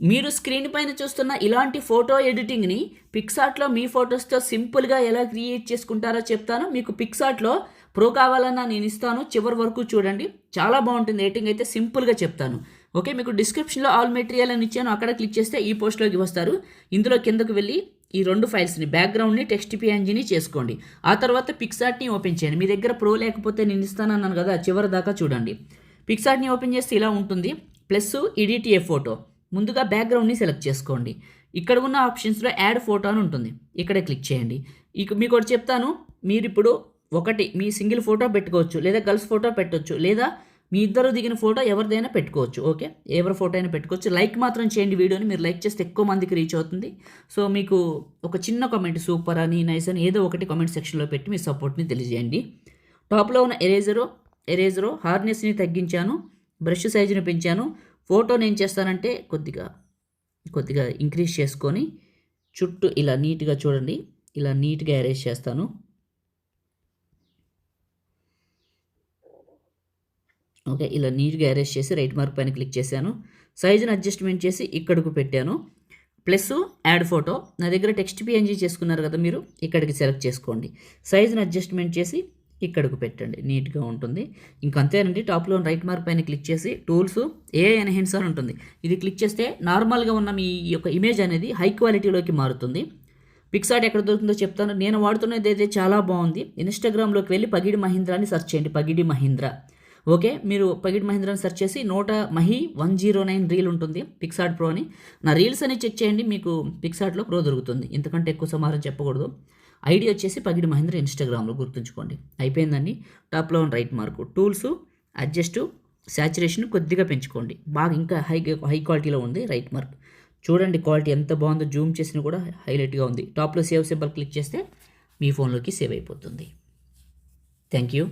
మీరు స్క్రీన్ పైన చూస్తున్న ఇలాంటి ఫోటో ఎడిటింగ్ని పిక్సార్ట్లో మీ ఫొటోస్తో సింపుల్గా ఎలా క్రియేట్ చేసుకుంటారో చెప్తాను. మీకు పిక్సార్ట్లో ప్రో కావాలన్నా నేను ఇస్తాను, చివరి వరకు చూడండి. చాలా బాగుంటుంది ఎడిటింగ్ అయితే, సింపుల్గా చెప్తాను. ఓకే, మీకు డిస్క్రిప్షన్లో ఆల్ మెటీరియల్ అని ఇచ్చాను, అక్కడ క్లిక్ చేస్తే ఈ పోస్ట్లోకి వస్తారు. ఇందులో కిందకు వెళ్ళి ఈ 2 ఫైల్స్ని, బ్యాక్గ్రౌండ్ని, టెక్స్ట్ పిఎన్జీని చేసుకోండి. ఆ తర్వాత పిక్సార్ట్ని ఓపెన్ చేయండి. మీ దగ్గర ప్రో లేకపోతే నేను ఇస్తానన్నాను కదా, చివరి దాకా చూడండి. పిక్సార్ట్ని ఓపెన్ చేస్తే ఇలా ఉంటుంది, ప్లస్ ఎడిట్ ఏ ఫోటో. ముందుగా బ్యాక్గ్రౌండ్ని సెలెక్ట్ చేసుకోండి. ఇక్కడ ఉన్న ఆప్షన్స్లో యాడ్ ఫోటో అని ఉంటుంది, ఇక్కడ క్లిక్ చేయండి. ఇక మీకు ఒకటి చెప్తాను, మీరు ఇప్పుడు మీ సింగిల్ ఫోటో పెట్టుకోవచ్చు, లేదా గర్ల్స్ ఫోటో పెట్టవచ్చు, లేదా మీ ఇద్దరు దిగిన ఫోటో ఎవరిదైనా పెట్టుకోవచ్చు. ఓకే, ఎవరి ఫోటో అయినా పెట్టుకోవచ్చు. లైక్ మాత్రం చేయండి వీడియోని, మీరు లైక్ చేస్తే ఎక్కువ మందికి రీచ్ అవుతుంది. సో మీకు ఒక చిన్న కామెంట్, సూపర్ అని, నైస్ అని ఏదో ఒకటి కామెంట్ సెక్షన్లో పెట్టి మీ సపోర్ట్ని తెలియజేయండి. టాప్లో ఉన్న ఎరేజరో హార్నెస్ని తగ్గించాను, బ్రష్ సైజుని పెంచాను. ఫోటోని ఏం చేస్తానంటే కొద్దిగా ఇంక్రీజ్ చేసుకొని చుట్టూ ఇలా నీట్గా చూడండి, ఇలా నీట్గా అరేంజ్ చేస్తాను. ఓకే, ఇలా నీట్గా అరేంజ్ చేసి రైట్ మార్క్ పైన క్లిక్ చేశాను. సైజుని అడ్జస్ట్మెంట్ చేసి ఇక్కడికి పెట్టాను. ప్లస్ యాడ్ ఫోటో, నా దగ్గర టెక్స్ట్ పిఎన్జీ చేసుకున్నారు కదా మీరు, ఇక్కడికి సెలెక్ట్ చేసుకోండి. సైజుని అడ్జస్ట్మెంట్ చేసి ఇక్కడికి పెట్టండి, నీట్గా ఉంటుంది. ఇంకంతేనండి. టాప్లో రైట్ మార్క్ పైన క్లిక్ చేసి టూల్స్ ఏఐ ఎన్హాన్స్ అని ఉంటుంది, ఇది క్లిక్ చేస్తే నార్మల్గా ఉన్న మీ యొక్క ఇమేజ్ అనేది హై క్వాలిటీలోకి మారుతుంది. పిక్సార్ట్ ఎక్కడ దొరుకుతుందో చెప్తాను. నేను వాడుతున్నది అయితే చాలా బాగుంది. ఇన్స్టాగ్రామ్లోకి వెళ్ళి పగిడి మహీంద్రా అని సెర్చ్ చేయండి, పగిడి మహీంద్రా. ఓకే, మీరు పగిడి మహీంద్రాని సెర్చ్ చేసి మహి 109 రీల్ ఉంటుంది, పిక్సార్ట్ ప్రో అని. నా రీల్స్ అని చెక్ చేయండి, మీకు పిక్సార్ట్లో ప్రో దొరుకుతుంది. ఇంతకంటే ఎక్కువ సమాచారం చెప్పకూడదు. ఐడి వచ్చేసి పగిడి మహేంద్ర, ఇన్స్టాగ్రామ్లో గుర్తుంచుకోండి. అయిపోయిందండి. టాప్లో ఉన్న right mark, tools, adjust, saturation కొద్దిగా పెంచుకోండి. బాగా ఇంకా హై క్వాలిటీలో ఉంది రైట్ మార్క్. చూడండి క్వాలిటీ ఎంత బాగుందో, జూమ్ చేసినా కూడా హైలైట్గా ఉంది. టాప్లో సేవ్ సింబల్ క్లిక్ చేస్తే మీ ఫోన్లోకి సేవ్ అయిపోతుంది. Thank you.